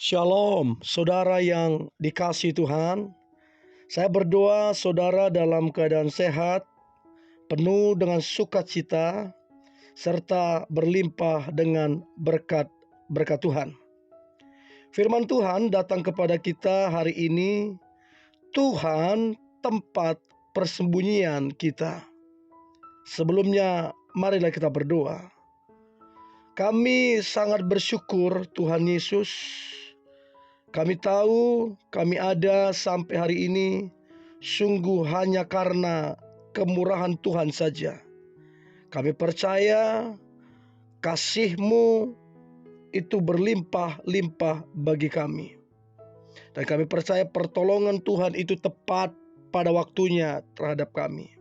Shalom, saudara yang dikasihi Tuhan. Saya berdoa saudara dalam keadaan sehat, penuh dengan sukacita, serta berlimpah dengan berkat Tuhan. Firman Tuhan datang kepada kita hari ini. Tuhan tempat persembunyian kita. Sebelumnya, marilah kita berdoa. Kami sangat bersyukur Tuhan Yesus. Kami tahu kami ada sampai hari ini sungguh hanya karena kemurahan Tuhan saja. Kami percaya kasih-Mu itu berlimpah-limpah bagi kami. Dan kami percaya pertolongan Tuhan itu tepat pada waktunya terhadap kami.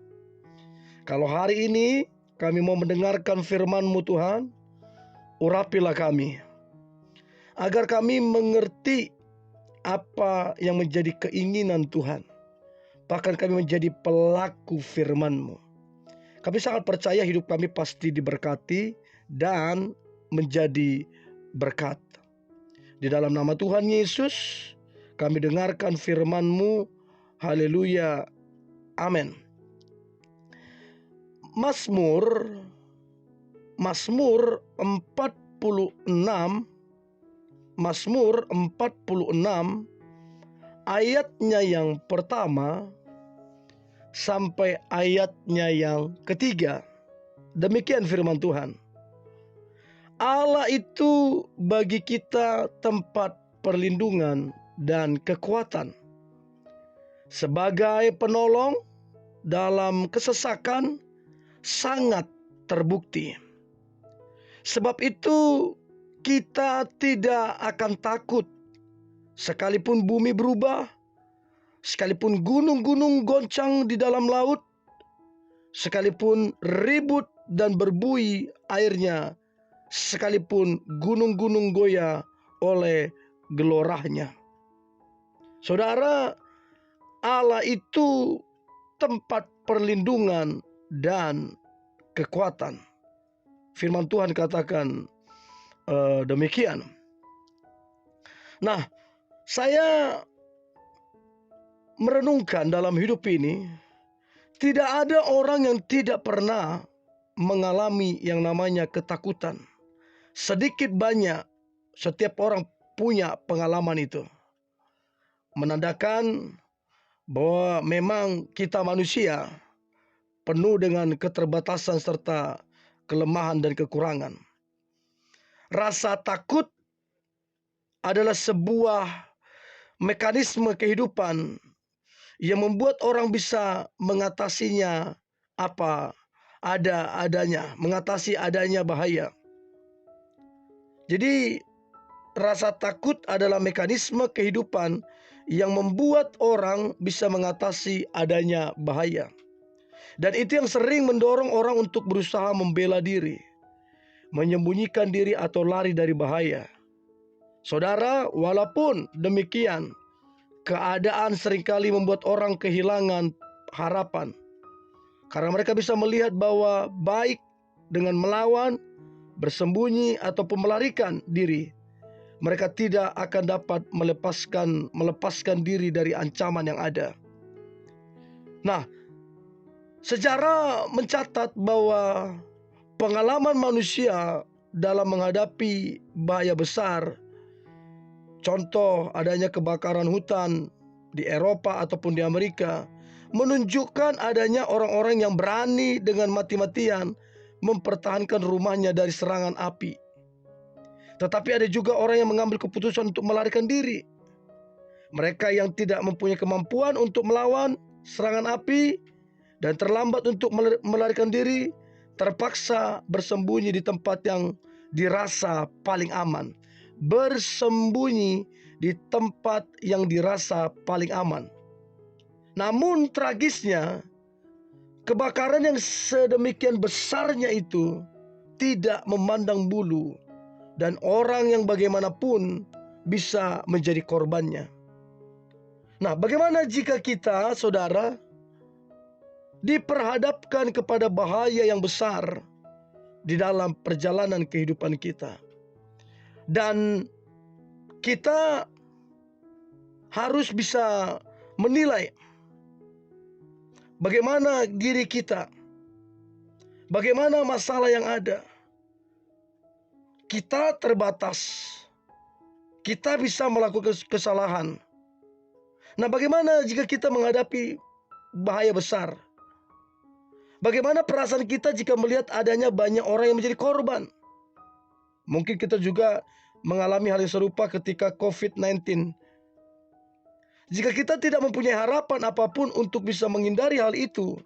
Kalau hari ini kami mau mendengarkan firman-Mu Tuhan, urapilah kami. Agar kami mengerti apa yang menjadi keinginan Tuhan. Bahkan kami menjadi pelaku firman-Mu. Kami sangat percaya hidup kami pasti diberkati dan menjadi berkat. Di dalam nama Tuhan Yesus, kami dengarkan firman-Mu. Haleluya. Amin. Mazmur 46 ayatnya yang pertama sampai ayatnya yang ketiga. Demikian firman Tuhan. Allah itu bagi kita tempat perlindungan dan kekuatan. Sebagai penolong dalam kesesakan sangat terbukti. Sebab itu kita tidak akan takut, sekalipun bumi berubah, sekalipun gunung-gunung goncang di dalam laut, sekalipun ribut dan berbuih airnya, sekalipun gunung-gunung goyah oleh gelorahnya. Saudara, Allah itu tempat perlindungan dan kekuatan. Firman Tuhan katakan demikian. Nah, saya merenungkan dalam hidup ini, tidak ada orang yang tidak pernah mengalami yang namanya ketakutan. Sedikit banyak setiap orang punya pengalaman itu. Menandakan bahwa memang kita manusia penuh dengan keterbatasan serta kelemahan dan kekurangan. Rasa takut adalah sebuah mekanisme kehidupan yang membuat orang bisa mengatasinya mengatasi adanya bahaya. Jadi rasa takut adalah mekanisme kehidupan yang membuat orang bisa mengatasi adanya bahaya. Dan itu yang sering mendorong orang untuk berusaha membela diri, menyembunyikan diri atau lari dari bahaya. Saudara, walaupun demikian, keadaan seringkali membuat orang kehilangan harapan. Karena mereka bisa melihat bahwa baik dengan melawan, bersembunyi, ataupun melarikan diri, mereka tidak akan dapat melepaskan diri dari ancaman yang ada. Nah, sejarah mencatat bahwa pengalaman manusia dalam menghadapi bahaya besar, contoh adanya kebakaran hutan di Eropa ataupun di Amerika, menunjukkan adanya orang-orang yang berani dengan mati-matian mempertahankan rumahnya dari serangan api. Tetapi ada juga orang yang mengambil keputusan untuk melarikan diri. Mereka yang tidak mempunyai kemampuan untuk melawan serangan api dan terlambat untuk melarikan diri, terpaksa bersembunyi di tempat yang dirasa paling aman. Bersembunyi di tempat yang dirasa paling aman. Namun tragisnya, kebakaran yang sedemikian besarnya itu tidak memandang bulu, dan orang yang bagaimanapun bisa menjadi korbannya. Nah, bagaimana jika kita, saudara, diperhadapkan kepada bahaya yang besar di dalam perjalanan kehidupan kita, dan kita harus bisa menilai bagaimana diri kita, bagaimana masalah yang ada. Kita terbatas, kita bisa melakukan kesalahan. Nah, bagaimana jika kita menghadapi bahaya besar? Bagaimana perasaan kita jika melihat adanya banyak orang yang menjadi korban? Mungkin kita juga mengalami hal yang serupa ketika COVID-19. Jika kita tidak mempunyai harapan apapun untuk bisa menghindari hal itu,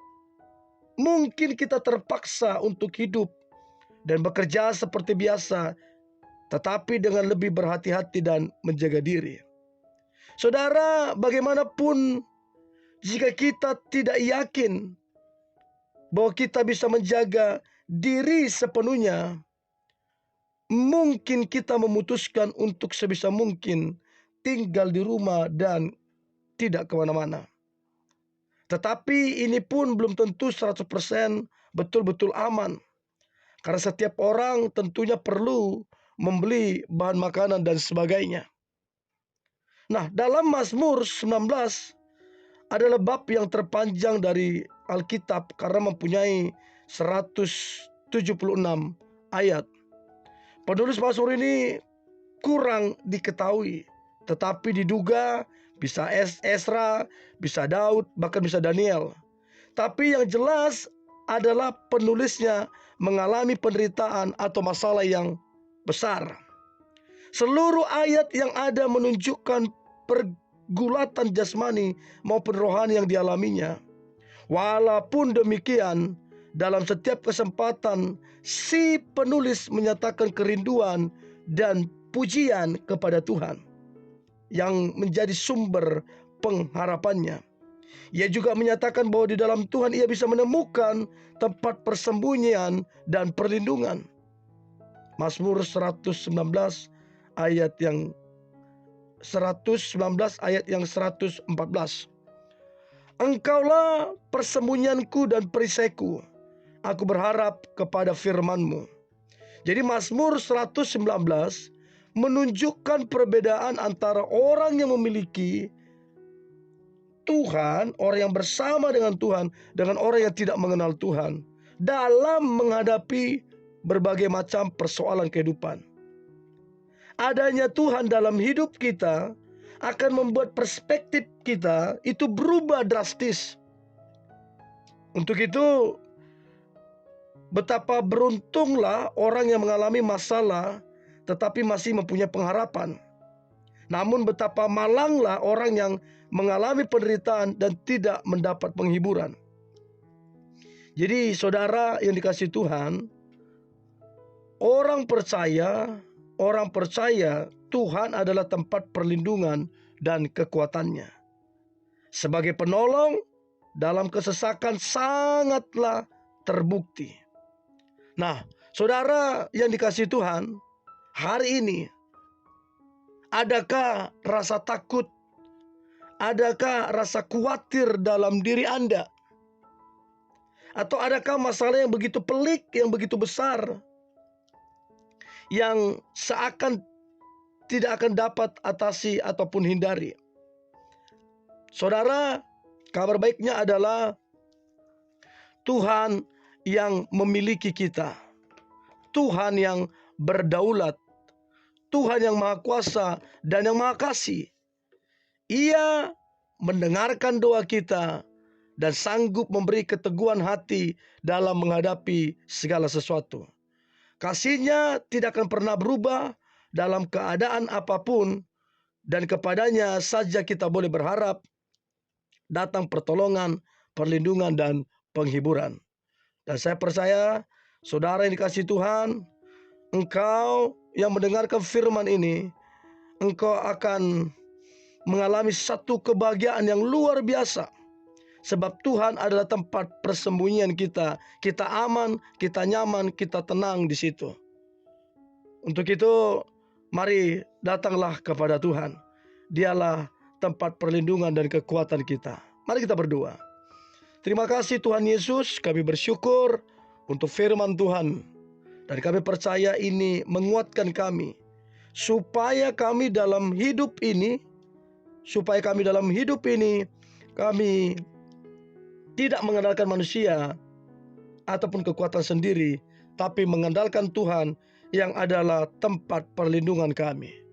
mungkin kita terpaksa untuk hidup dan bekerja seperti biasa, tetapi dengan lebih berhati-hati dan menjaga diri. Saudara, bagaimanapun jika kita tidak yakin bahwa kita bisa menjaga diri sepenuhnya, mungkin kita memutuskan untuk sebisa mungkin tinggal di rumah dan tidak kemana-mana. Tetapi ini pun belum tentu 100% betul-betul aman. Karena setiap orang tentunya perlu membeli bahan makanan dan sebagainya. Nah, dalam Mazmur 19 adalah bab yang terpanjang dari Alkitab karena mempunyai 176 ayat. Penulis Mazmur ini kurang diketahui, tetapi diduga bisa Esra, bisa Daud, bahkan bisa Daniel. Tapi yang jelas adalah penulisnya mengalami penderitaan atau masalah yang besar. Seluruh ayat yang ada menunjukkan pergulatan jasmani maupun rohani yang dialaminya. Walaupun demikian, dalam setiap kesempatan si penulis menyatakan kerinduan dan pujian kepada Tuhan yang menjadi sumber pengharapannya. Ia juga menyatakan bahwa di dalam Tuhan ia bisa menemukan tempat persembunyian dan perlindungan. Mazmur 119 ayat yang 114. Engkaulah persembunyianku dan perisaiku. Aku berharap kepada firman-Mu. Jadi Mazmur 119 menunjukkan perbedaan antara orang yang memiliki Tuhan, orang yang bersama dengan Tuhan, dengan orang yang tidak mengenal Tuhan dalam menghadapi berbagai macam persoalan kehidupan. Adanya Tuhan dalam hidup kita akan membuat perspektif kita itu berubah drastis. Untuk itu, betapa beruntunglah orang yang mengalami masalah tetapi masih mempunyai pengharapan. Namun betapa malanglah orang yang mengalami penderitaan dan tidak mendapat penghiburan. Jadi saudara yang dikasihi Tuhan, orang percaya Tuhan adalah tempat perlindungan dan kekuatannya. Sebagai penolong dalam kesesakan sangatlah terbukti. Nah, saudara yang dikasihi Tuhan, hari ini adakah rasa takut? Adakah rasa khawatir dalam diri Anda? Atau adakah masalah yang begitu pelik, yang begitu besar, yang seakan tidak akan dapat atasi ataupun hindari? Saudara, kabar baiknya adalah Tuhan yang memiliki kita, Tuhan yang berdaulat, Tuhan yang maha kuasa dan yang maha kasih. Ia mendengarkan doa kita dan sanggup memberi keteguhan hati dalam menghadapi segala sesuatu. Kasih-Nya tidak akan pernah berubah dalam keadaan apapun, dan kepadanya saja kita boleh berharap datang pertolongan, perlindungan, dan penghiburan. Dan saya percaya, saudara yang dikasihi Tuhan, engkau yang mendengarkan firman ini, engkau akan mengalami satu kebahagiaan yang luar biasa. Sebab Tuhan adalah tempat persembunyian kita. Kita aman, kita nyaman, kita tenang di situ. Untuk itu, mari datanglah kepada Tuhan. Dialah tempat perlindungan dan kekuatan kita. Mari kita berdoa. Terima kasih Tuhan Yesus, kami bersyukur untuk firman Tuhan. Dan kami percaya ini menguatkan kami. supaya kami dalam hidup ini kami tidak mengandalkan manusia ataupun kekuatan sendiri, tapi mengandalkan Tuhan yang adalah tempat perlindungan kami.